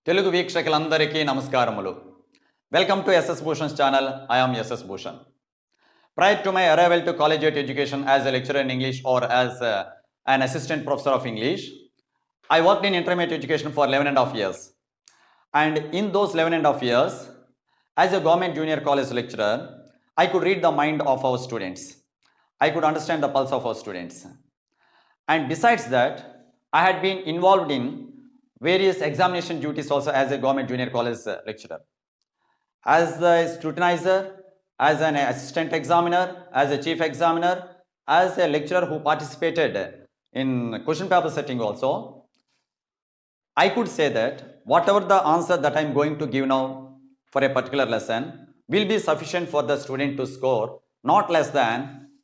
తెలుగు వీక్షకులందరికీ నమస్కారములు. Welcome to SS Bhushan's channel. I am SS Bhushan. Prior to my arrival to collegiate education as a lecturer in English or as an assistant professor of English, I worked in intermediate education for 11.5 years. And in those 11.5 years, as a government junior college lecturer, I could read the mind of our students. I could understand the pulse of our students. And besides that, I had been involved in various examination duties also as a government junior college lecturer. As a scrutinizer, as an assistant examiner, as a chief examiner, as a lecturer who participated in question paper setting also, I could say that whatever the answer that I am going to give now for a particular lesson will be sufficient for the student to score not less than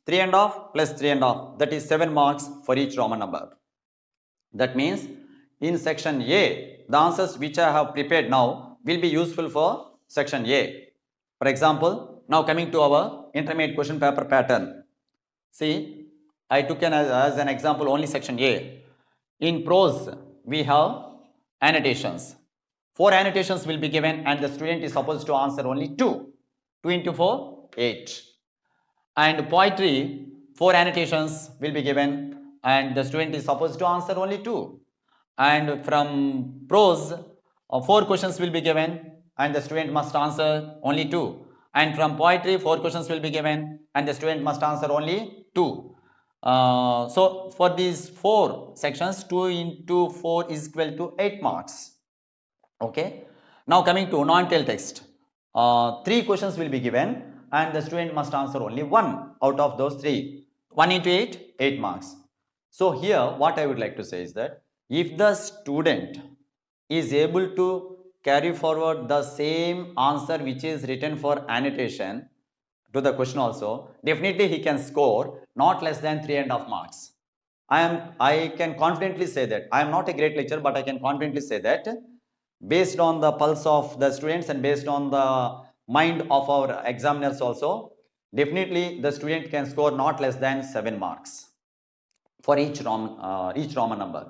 3.5 plus 3.5, that is 7 marks for each Roman number. That means in section A, the answers which I have prepared now will be useful for section A. For example, now coming to our intermediate question paper pattern. See, I took as an example only section A. In prose, we have annotations. 4 annotations will be given and the student is supposed to answer only 2. 2 into 4, 8. And poetry, 4 annotations will be given and the student is supposed to answer only 2. And from prose, 4 questions will be given and the student must answer only 2. And from poetry, 4 questions will be given and the student must answer only 2. So for these 4 sections, 2 into 4 is equal to 8 marks. Okay. Now coming to non-tail text, 3 questions will be given and the student must answer only 1 out of those 3. 1 into 8, 8 marks. So here what I would like to say is that if the student is able to carry forward the same answer which is written for annotation to the question also, definitely he can score not less than 3.5 marks. I can confidently say that. I am not a great lecturer, but I can confidently say that based on the pulse of the students and based on the mind of our examiners also, definitely the student can score not less than 7 marks for each Roman number.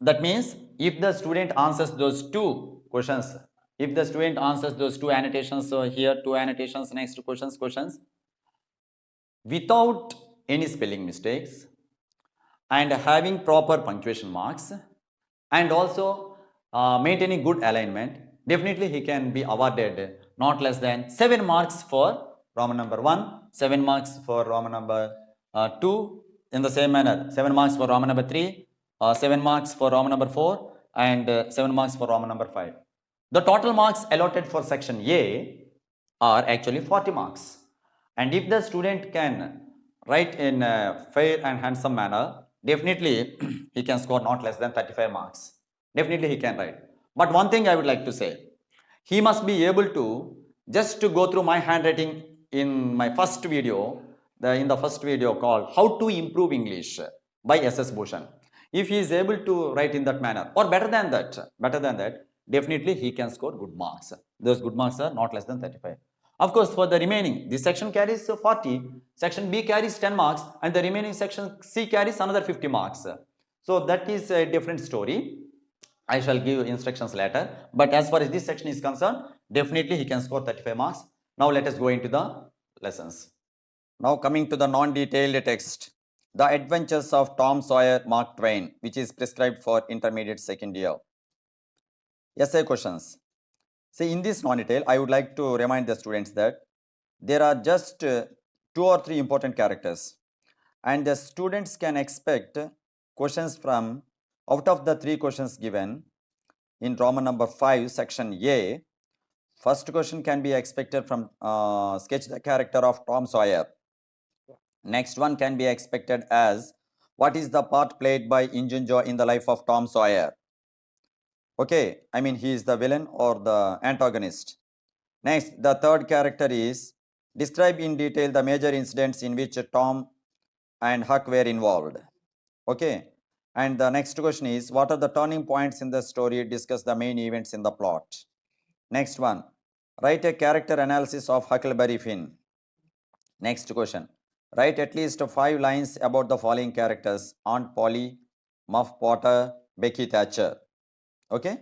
That means if the student answers those 2 questions, if the student answers those 2 annotations, so here 2 annotations, next questions, without any spelling mistakes and having proper punctuation marks and also maintaining good alignment, definitely he can be awarded not less than 7 marks for Roman number 1, 7 marks for Roman number 2, in the same manner 7 marks for Roman number 3, 7 marks for Roman number 4 and 7 marks for Roman number 5. The total marks allotted for section A are actually 40 marks. And if the student can write in a fair and handsome manner, definitely he can score not less than 35 marks. Definitely he can write. But one thing I would like to say, he must be able to just to go through my handwriting in my first video, in the first video called How to Improve English by SS Bhushan. If he is able to write in that manner or better than that, definitely he can score good marks. Those good marks are not less than 35. Of course, for the remaining, this section carries 40, section B carries 10 marks and the remaining section C carries another 50 marks. So that is a different story. I shall give instructions later, but as far as this section is concerned, definitely he can score 35 marks. Now let us go into the lessons. Now coming to the non-detailed text, The Adventures of Tom Sawyer, Mark Twain, which is prescribed for intermediate second year. Essay questions. See, in this non-detail, I would like to remind the students that there are just 2 or 3 important characters and the students can expect questions from out of the 3 questions given in Roman number 5 section A. First question can be expected from sketch the character of Tom Sawyer. Next one can be expected as what is the part played by Injunjo in the life of Tom Sawyer. Okay, I mean he is the villain or the antagonist. Next, the third character is describe in detail the major incidents in which Tom and Huck were involved. Okay, and the next question is what are the turning points in the story, discuss the main events in the plot. Next one, write a character analysis of Huckleberry Finn. Next question, write at least 5 lines about the following characters: Aunt Polly, Muff Potter, Becky Thatcher. Okay,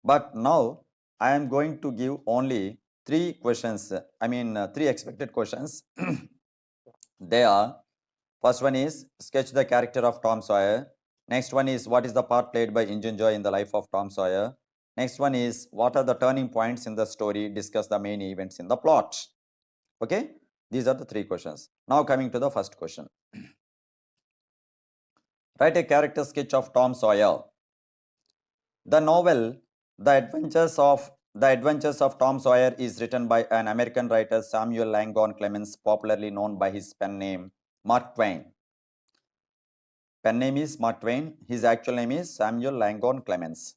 But now I am going to give only 3 questions. I mean 3 expected questions. They are, first one is sketch the character of Tom Sawyer. Next one is what is the part played by Injun Joy in the life of Tom Sawyer. Next one is what are the turning points in the story, discuss the main events in the plot. Okay, these are the 3 questions. Now coming to the first question. Write a character sketch of Tom Sawyer. The novel The Adventures of Tom Sawyer is written by an American writer, Samuel Langdon Clemens, popularly known by his pen name Mark Twain. Pen name is Mark Twain. His actual name is Samuel Langdon Clemens.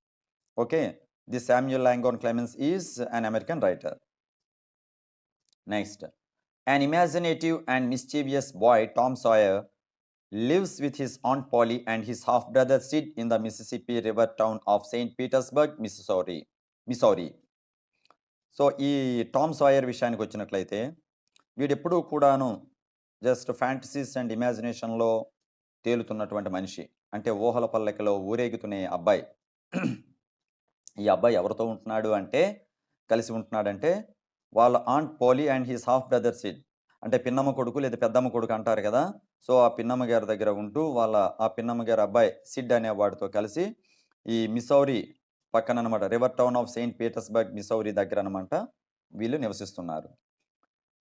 Okay, this Samuel Langdon Clemens is an American writer. Next, an imaginative and mischievous boy, Tom Sawyer, lives with his Aunt Polly and his half-brother Sid in the Mississippi River town of St. Petersburg, Missouri. So ఈ Tom Sawyer విషయానికి వచ్చినట్లయితే వీడెప్పుడూ కూడాను just fantasies and ఇమాజినేషన్లో తేలుతున్నటువంటి మనిషి, అంటే ఊహల పల్లకిలో ఊరేగుతునే అబ్బాయి. ఈ అబ్బాయి ఎవరితో ఉంటున్నాడు అంటే, కలిసి ఉంటున్నాడంటే వాళ్ళ aunt Polly and his half brother Sid, అంటే పిన్నమ్మ కొడుకు లేదా పెద్దమ్మ కొడుకు అంటారు కదా. సో ఆ పిన్నమ్మ గారి దగ్గర ఉంటూ ఆ పిన్నమ్మ గారి అబ్బాయి సిడ్ అనే వాడితో కలిసి ఈ మిసౌరీ పక్కన అనమాట, river town of Saint Petersburg Missouri దగ్గర అనమాట వీళ్ళు నివసిస్తున్నారు.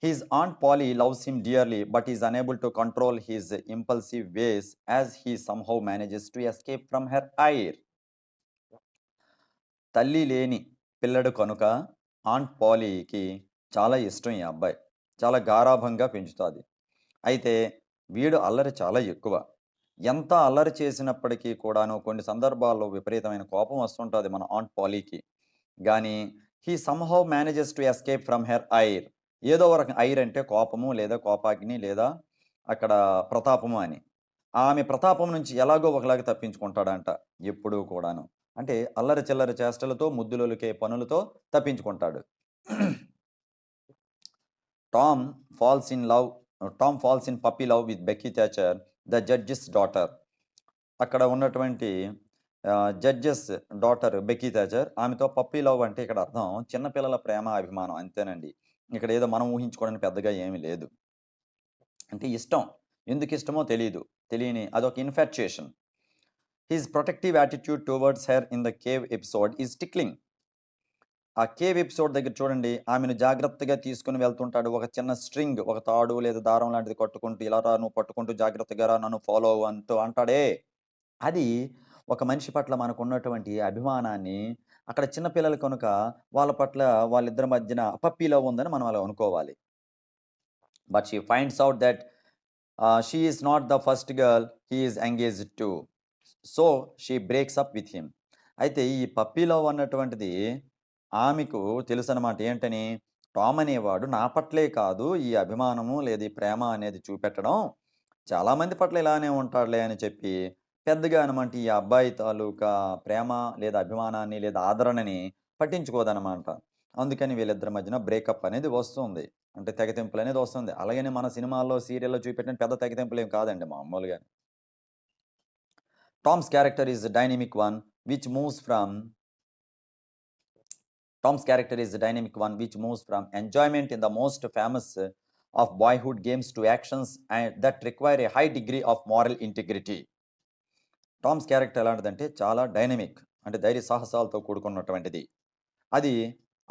His aunt Polly loves him dearly, but is unable to control his impulsive ways as he somehow manages to escape from her ire. తల్లి లేని పిల్లడు కనుక ఆంట్ పాలీకి చాలా ఇష్టం ఈ అబ్బాయి, చాలా గారాభంగా పెంచుతుంది. అయితే వీడు అల్లరి చాలా ఎక్కువ. ఎంత అల్లరి చేసినప్పటికీ కూడాను కొన్ని సందర్భాల్లో విపరీతమైన కోపం వస్తుంటుంది మన ఆంట్ పాలీకి. కానీ he somehow manages to escape from her ire. ఏదో ఒక ఐర్ అంటే కోపము లేదా కోపాగ్ని లేదా అక్కడ ప్రతాపము అని. ఆమె ప్రతాపం నుంచి ఎలాగో ఒకలాగా తప్పించుకుంటాడంట ఎప్పుడూ కూడాను. అంటే అల్లరి చిల్లరి చేష్టలతో ముద్దులొలికే పనులతో తప్పించుకుంటాడు. Tom falls in puppy love with Becky Thatcher, the judge's daughter. అక్కడ ఉన్నటువంటి జడ్జెస్ డాటర్ బెక్కీ థాచర్, ఆమెతో పప్పీ లవ్ అంటే ఇక్కడ అర్థం చిన్నపిల్లల ప్రేమ అభిమానం అంతేనండి. ఇక్కడ ఏదో మనం ఊహించుకోవడానికి పెద్దగా ఏమీ లేదు. అంటే ఇష్టం, ఎందుకు ఇష్టమో తెలియని అదొక infatuation. His protective attitude towards her in the cave episode is tickling. ఆ కేవ్ ఎపిసోడ్ దగ్గర చూడండి, ఆమెను జాగ్రత్తగా తీసుకుని వెళ్తుంటాడు. ఒక చిన్న స్ట్రింగ్, ఒక తాడు లేదా దారం లాంటిది కట్టుకుంటూ, ఇలా రా నువ్వు పట్టుకుంటూ జాగ్రత్తగా రా నన్ను ఫాలో అంటూ అంటాడే, అది ఒక మనిషి పట్ల మనకు ఉన్నటువంటి అభిమానాన్ని, అక్కడ చిన్నపిల్లలు కనుక వాళ్ళ పట్ల వాళ్ళిద్దరి మధ్యన పప్పీ లవ్ ఉందని మనం అలా అనుకోవాలి. But she finds out that she is not the first girl he is engaged to, so she breaks up with him. అయితే ఈ పప్పీ లవ్ అన్నటువంటిది ఆమెకు తెలుసు అనమాట. ఏంటని, టామ్ అనేవాడు నా పట్లే కాదు ఈ అభిమానము లేదా ఈ ప్రేమ అనేది చూపెట్టడం, చాలామంది పట్ల ఇలానే ఉంటాడులే అని చెప్పి పెద్దగా అనమాట ఈ అబ్బాయి తాలూకా ప్రేమ లేదా అభిమానాన్ని లేదా ఆదరణని పట్టించుకోదనమాట. అందుకని వీళ్ళిద్దరి మధ్యన బ్రేకప్ అనేది వస్తుంది, అంటే తెగతింపులు అనేది వస్తుంది. అలాగని మన సినిమాల్లో సీరియల్లో చూపెట్టిన పెద్ద తెగతింపులు ఏం కాదండి, మామూలుగా. Toms character is a dynamic one which moves from enjoyment in the most famous of boyhood games to actions that require a high degree of moral integrity. Toms character ఎలాంటిదంటే చాలా డైనమిక్, అంటే ధైర్య సాహసాలతో కూడుకున్నటువంటిది. అది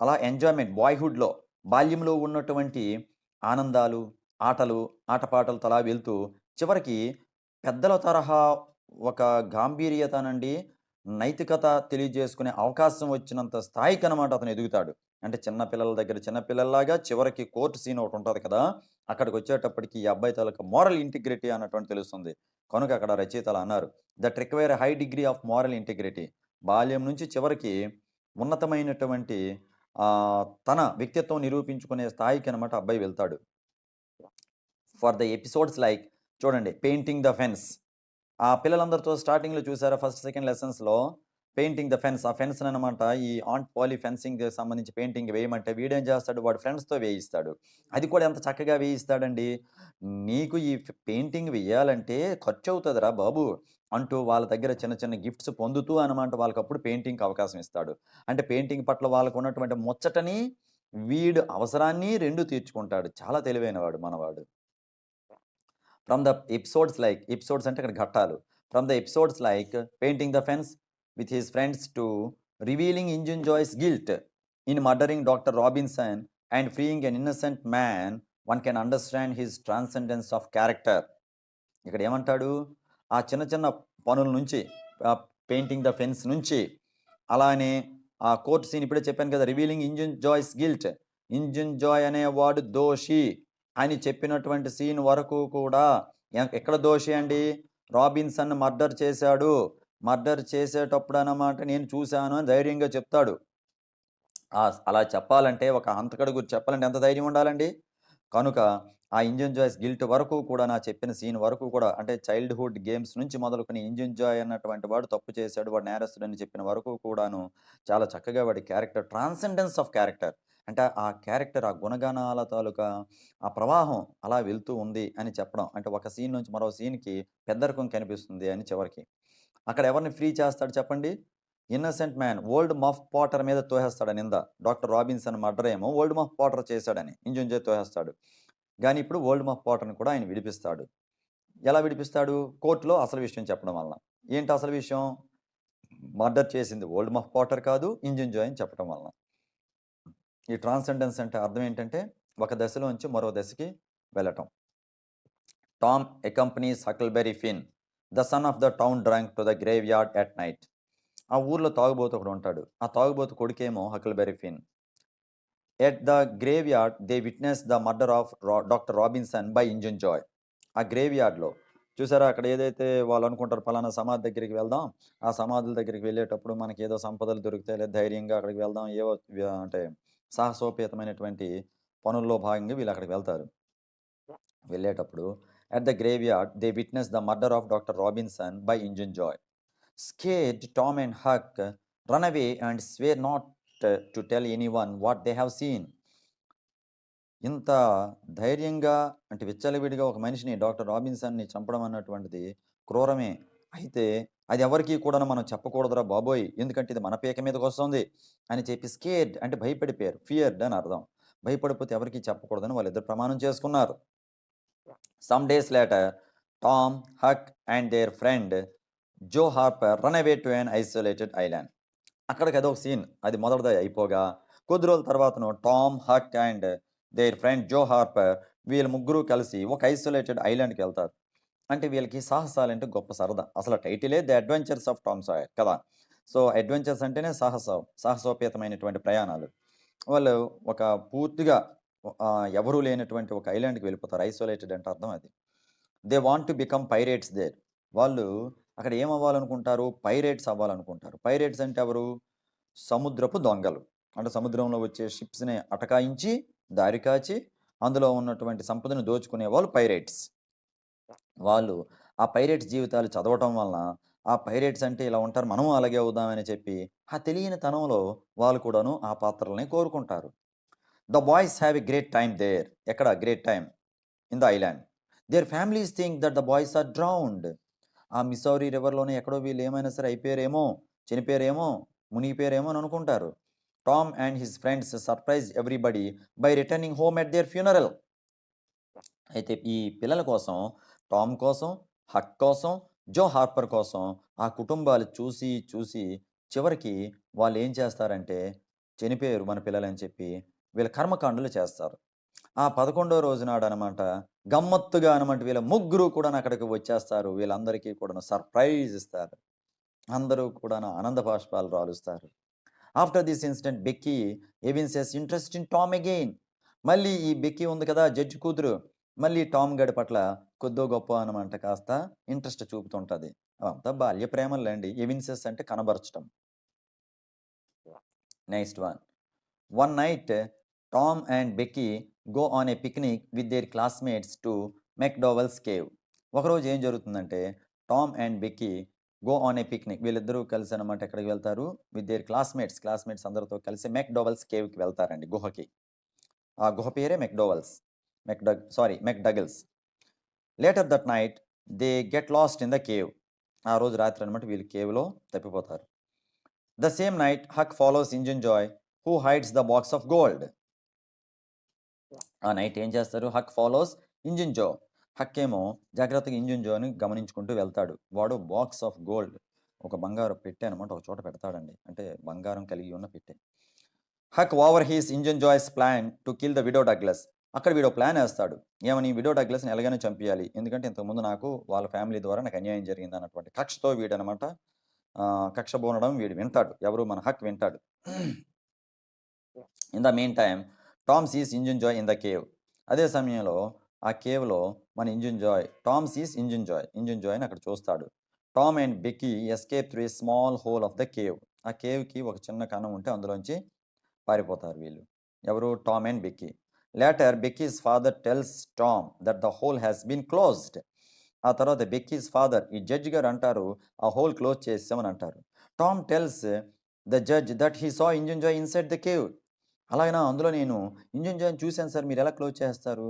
అలా ఎంజాయ్మెంట్, బాయ్హుడ్లో బాల్యంలో ఉన్నటువంటి ఆనందాలు, ఆటలు, ఆటపాటలతో అలా వెళ్తూ చివరికి పెద్దల తరహా ఒక గాంభీర్యతనండి, నైతికత తెలియజేసుకునే అవకాశం వచ్చినంత స్థాయికి అనమాట అతను ఎదుగుతాడు. అంటే చిన్నపిల్లల దగ్గర చిన్నపిల్లల్లాగా చివరికి కోర్టు సీన్ ఒకటి ఉంటుంది కదా, అక్కడికి వచ్చేటప్పటికి ఈ అబ్బాయి తాలూకా మోరల్ ఇంటిగ్రిటీ అన్నటువంటి తెలుస్తుంది. కనుక అక్కడ రచయితలు అన్నారు, that require high degree of moral integrity. బాల్యం నుంచి చివరికి ఉన్నతమైనటువంటి తన వ్యక్తిత్వం నిరూపించుకునే స్థాయికి అనమాట అబ్బాయి వెళ్తాడు. ఫర్ ద ఎపిసోడ్స్ లైక్ చూడండి, పెయింటింగ్ ద ఫెన్స్. ఆ పిల్లలందరితో స్టార్టింగ్లో చూసారా, ఫస్ట్ సెకండ్ లెసన్స్లో పెయింటింగ్ ద ఫెన్స్. ఆ ఫెన్స్ అనమాట ఈ ఆంట్ పాలీ ఫెన్సింగ్ సంబంధించి పెయింటింగ్ వేయమంటే వీడేం చేస్తాడు, వాడు ఫ్రెండ్స్తో వేయిస్తాడు. అది కూడా ఎంత చక్కగా వేయిస్తాడండి. నీకు ఈ పెయింటింగ్ వేయాలంటే ఖర్చు అవుతుందిరా బాబు అంటూ వాళ్ళ దగ్గర చిన్న చిన్న గిఫ్ట్స్ పొందుతూ అనమాట వాళ్ళకప్పుడు పెయింటింగ్కి అవకాశం ఇస్తాడు. అంటే పెయింటింగ్ పట్ల వాళ్ళకు ఉన్నటువంటి ముచ్చటని వీడు అవసరాన్ని రెండు తీర్చుకుంటాడు. చాలా తెలివైనవాడు మనవాడు. ఫ్రమ్ ద ఎపిసోడ్స్ అంటే ఇక్కడ ఘట్టాలు. From the episodes like painting the fence with his friends to revealing Injun Joy's guilt in murdering Dr. Robinson and freeing an innocent man, one can understand his transcendence of character. ఇక్కడ ఏమంటాడు, ఆ చిన్న చిన్న పనుల నుంచి, painting the fence నుంచి, అలానే ఆ కోర్ట్ సీన్ ఇప్పుడే చెప్పాను కదా, revealing Injun Joe's guilt, Injun Joe అనేవాడు దోషి అని చెప్పినటువంటి సీన్ వరకు కూడా ఎక్కడ దోషి అండి, రాబిన్సన్ మర్డర్ చేశాడు, మర్డర్ చేసేటప్పుడు అన్నమాట నేను చూశాను అని ధైర్యంగా చెప్తాడు. అలా చెప్పాలంటే ఒక హంతకుడి గురించి చెప్పాలంటే ఎంత ధైర్యం ఉండాలండి. కనుక ఆ ఇంజన్ జాయ్స్ గిల్ట్ వరకు కూడా నా చెప్పిన సీన్ వరకు కూడా, అంటే చైల్డ్హుడ్ గేమ్స్ నుంచి మొదలుకొని ఇంజన్ జాయ్ అన్నటువంటి వాడు తప్పు చేశాడు, వాడు నేరస్తుడు అని చెప్పిన వరకు కూడాను చాలా చక్కగా వాడి క్యారెక్టర్, ట్రాన్సెండెన్స్ ఆఫ్ క్యారెక్టర్, అంటే ఆ క్యారెక్టర్, ఆ గుణగణాల తాలూకా ఆ ప్రవాహం అలా వెళ్తూ ఉంది అని చెప్పడం. అంటే ఒక సీన్ నుంచి మరో సీన్కి పెద్దరికం కనిపిస్తుంది అని చివరికి. అక్కడ ఎవరిని ఫ్రీ చేస్తాడు చెప్పండి, ఇన్నసెంట్ మ్యాన్ ఓల్డ్ మఫ్ పాటర్ మీద తోహేస్తాడు నింద. డాక్టర్ రాబిన్సన్ మర్డర్ ఏమో ఓల్డ్ మఫ్ పాటర్ చేశాడని ఇంజన్ జాయ్ తోహేస్తాడు. కానీ ఇప్పుడు ఓల్డ్ మఫ్ పాటర్ని కూడా ఆయన విడిపిస్తాడు. ఎలా విడిపిస్తాడు, కోర్టులో అసలు విషయం చెప్పడం వలన. ఏంటి అసలు విషయం, మర్డర్ చేసింది ఓల్డ్ మఫ్ పాటర్ కాదు, ఇంజన్ జాయ్ అని చెప్పడం వలన. ఈ ట్రాన్సెండెన్స్ అంటే అర్థం ఏంటంటే ఒక దశలోంచి మరో దశకి వెళ్ళటం. Tom accompanies Huckleberry Finn, the son of the town drunk to the graveyard at night. ఆ ఊర్లో తాగుబోతు ఒకడు ఉంటాడు. ఆ తాగుబోతు కొడుకేమో Huckleberry Finn. At the graveyard they witness the murder of doctor Robinson by Injun Joe. ఆ గ్రేవ్ యార్డ్లో చూసారా, అక్కడ ఏదైతే వాళ్ళు అనుకుంటారు పలానా సమాధి దగ్గరికి వెళ్దాం, ఆ సమాధుల దగ్గరికి వెళ్ళేటప్పుడు మనకి ఏదో సంపదలు దొరుకుతాయి, లేదా ధైర్యంగా అక్కడికి వెళ్దాం, ఏవో అంటే సాహసోపేతమైనటువంటి పనుల్లో భాగంగా వీళ్ళు అక్కడికి వెళ్తారు. వెళ్ళేటప్పుడు at the graveyard they witness the murder of Dr. Robinson by Injun Joy. Scared, Tom and Huck run away and swear not to tell anyone what they have seen. ఇంత ధైర్యంగా అంటే విచ్చలవిడిగా ఒక మనిషిని, డాక్టర్ రాబిన్సన్ని చంపడం అన్నటువంటిది క్రూరమే. అయితే అది ఎవరికీ కూడా మనం చెప్పకూడదురా బాబోయ్, ఎందుకంటే ఇది మన పీక మీదకి వస్తుంది అని చెప్పి స్కేర్డ్ అంటే భయపడిపోయారు, ఫియర్డ్ అని అర్థం. భయపడిపోతే ఎవరికీ చెప్పకూడదని వాళ్ళిద్దరు ప్రమాణం చేసుకున్నారు. Some days later, Tom, Huck and their friend Joe Harper run away to an isolated island. అక్కడికి అదొక సీన్, అది మొదటిది అయిపోగా కొద్ది రోజుల తర్వాతను Tom, Huck and their friend Joe Harper వీళ్ళ ముగ్గురు కలిసి ఒక ఐసోలేటెడ్ ఐలాండ్కి వెళ్తారు. అంటే వీళ్ళకి సాహసాలంటే గొప్ప సరదా. అసలు టైటిలే the adventures of Tom Sawyer కదా. సో అడ్వెంచర్స్ అంటేనే సాహసోపేతమైనటువంటి ప్రయాణాలు. వాళ్ళు ఒక పూర్తిగా ఎవరూ లేనటువంటి ఒక ఐలాండ్కి వెళ్ళిపోతారు. ఐసోలేటెడ్ అంటే అర్థం అది. They want to become pirates there. వాళ్ళు అక్కడ ఏం అవ్వాలనుకుంటారు, పైరేట్స్ అవ్వాలనుకుంటారు. పైరేట్స్ అంటే ఎవరు, సముద్రపు దొంగలు. అంటే సముద్రంలో వచ్చే షిప్స్ని అటకాయించి దారి కాచి అందులో ఉన్నటువంటి సంపదను దోచుకునే వాళ్ళు పైరేట్స్. వాళ్ళు ఆ పైరేట్స్ జీవితాలు చదవటం వలన ఆ పైరేట్స్ అంటే ఇలా ఉంటారు, మనము అలాగే అవుదామని చెప్పి ఆ తెలియని తనంలో వాళ్ళు కూడాను ఆ పాత్రల్ని కోరుకుంటారు. The boys have a great time there. ఎక్కడ great time, in the island. Their families think that the boys are drowned. ఆ మిసౌరీ రివర్లోనే ఎక్కడో వీళ్ళు ఏమైనా సరే అయిపోయారేమో, చనిపోయారేమో, మునిగిపోయారేమో అని అనుకుంటారు. Tom and his friends surprise everybody by returning home at their funeral. అయితే ఈ పిల్లల కోసం, టామ్ కోసం, హక్ కోసం, జో హార్పర్ కోసం ఆ కుటుంబాలు చూసి చూసి చివరికి వాళ్ళు ఏం చేస్తారంటే, చనిపోయారు మన పిల్లలని చెప్పి వీళ్ళ కర్మకాండలు చేస్తారు. ఆ 11వ రోజు నాడు అనమాట గమ్మత్తుగా అనమాట వీళ్ళ ముగ్గురు కూడా అక్కడికి వచ్చేస్తారు. వీళ్ళందరికీ కూడా సర్ప్రైజ్ ఇస్తారు. అందరూ కూడా ఆనంద బాష్పాలు రాలుస్తారు. After this incident Becky evinces interest in Tom again. మళ్ళీ ఈ బెక్కీ ఉంది కదా జడ్జి కూతురు, మళ్ళీ టామ్ గడి పట్ల కొద్దో గొప్ప అనమాట కాస్త ఇంట్రెస్ట్ చూపుతుంటుంది. అంతా బాల్య ప్రేమలేండి. ఎవిన్సెస్ అంటే కనబరచడం. Next one night Tom and Becky go on a picnic with their classmates to McDowell's cave. ఒకరోజు ఏం జరుగుతుందంటే Tom and Becky go on a picnic. వీళ్ళిద్దరూ కలిసి అనమాట ఎక్కడికి వెళ్తారు? విత్ దేర్ క్లాస్మేట్స్ అందరితో కలిసి మెక్‌డోవెల్స్ కేవ్‌కి వెళ్తారండి, గుహకి. ఆ గుహ పేరే McDougal's. Later that night they get lost in the cave. ఆ రోజు రాత్రి అనమాట వీళ్ళు కేవ్‌లో తప్పిపోతారు. The same night Huck follows Injun Joe who hides the box of gold. ఆ నైట్ ఏం చేస్తారు? Huck follows Injun Joe. Huck ఏమో జాగ్రత్తగా ఇంజన్ జోని గమనించుకుంటూ వెళ్తాడు. వాడు బాక్స్ ఆఫ్ గోల్డ్, ఒక బంగారం పెట్టె అనమాట ఒక చోట పెడతాడండి. అంటే బంగారం కలిగి ఉన్న పెట్టె. Huck overhears Injun Joe's plan to kill the widow Douglas. అక్కడ వీడో ప్లాన్ వేస్తాడు. ఏమని? విడో డగ్లస్ని ఎలాగైనా చంపేయాలి, ఎందుకంటే ఇంతకుముందు నాకు వాళ్ళ ఫ్యామిలీ ద్వారా నాకు అన్యాయం జరిగింది అన్నటువంటి కక్షతో వీడనమాట కక్ష బూనడం వీడు వింటాడు. ఎవరు? మన హక్ వింటాడు. In the meantime Tom sees Injun Joe in the cave. అదే సమయంలో ఆ కేవ్లో మన టామ్ సీస్ ఇంజన్ జాయ్ని అక్కడ చూస్తాడు. Tom and Becky escape through a small whole of the cave. ఆ కేవ్కి ఒక చిన్న కన్నం ఉంటే అందులోంచి పారిపోతారు వీళ్ళు. ఎవరు? Tom and Becky. Later Becky's father tells Tom that the hole has been closed. ఆ తర్వాత బెక్కీస్ ఫాదర్, ఈ జడ్జి గారు అంటారు, ఆ హోల్ క్లోజ్ చేసామని అంటారు. Tom tells the judge that he saw Injun Joe inside the cave. అలాగైనా అందులో నేను ఇంజన్ జాయ్ని చూశాను సార్, మీరు ఎలా క్లోజ్ చేస్తారు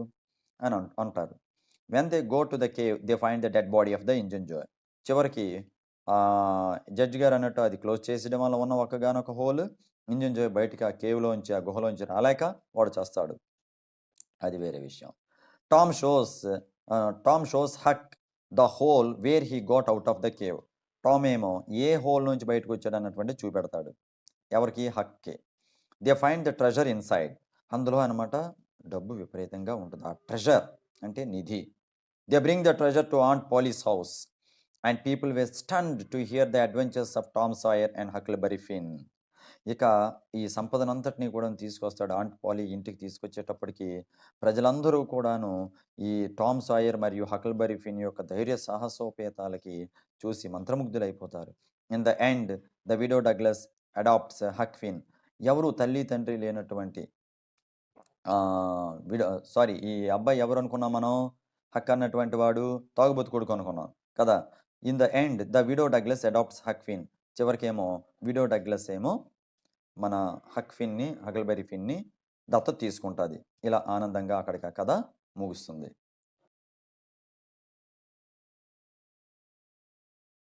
అని అంటారు. When they go to the cave they find the dead body of the engine Joy. చివరికి జడ్జి గారు అన్నట్టు అది క్లోజ్ చేసేయడం వల్ల ఉన్న ఒక్కగానొక హోల్, ఇంజన్ జాయ్ బయటికి ఆ కేవ్లోంచి ఆ గుహలోంచి రాలేక వాడు చేస్తాడు. అది వేరే విషయం. Tom shows Huck the hole where he got out of the cave. Tom ఏమో ఏ హోల్ నుంచి బయటకు వచ్చాడు అన్నటువంటి చూపెడతాడు. ఎవరికి? హక్కి. They find the treasure inside. అందులో అనమాట డబ్బు విపరీతంగా ఉంటుంది. ఆ ట్రెజర్ అంటే నిధి. They bring the treasure to aunt Polly's house and people were stunned to hear the adventures of Tom Sawyer and Huckleberry Finn. ఇక ఈ సంపదనంతటిని కూడా తీసుకొస్తాడు ఆంట్ పాలీ ఇంటికి. తీసుకొచ్చేటప్పటికి ప్రజలందరూ కూడాను ఈ టామ్ సాయర్ మరియు హకల్బరీ ఫిన్ యొక్క ధైర్య సాహసోపేతాలకి చూసి మంత్రముగ్ధులైపోతారు. In the end the widow Douglas adopts Huck Finn. ఎవరు తల్లి తండ్రి లేనటువంటి ఈ అబ్బాయి ఎవరు అనుకున్నాం మనం? హక్ అన్నటువంటి వాడు తాగుబోతు కొడుకు అనుకున్నాం కదా. In the end the widow Douglas adopts Huck Finn. చివరికేమో విడో డగ్లస్ ఏమో మన హక్లబరీ ఫిన్ని దత్తత తీసుకుంటుంది. ఇలా ఆనందంగా అక్కడికి ఆ కథ ముగుస్తుంది.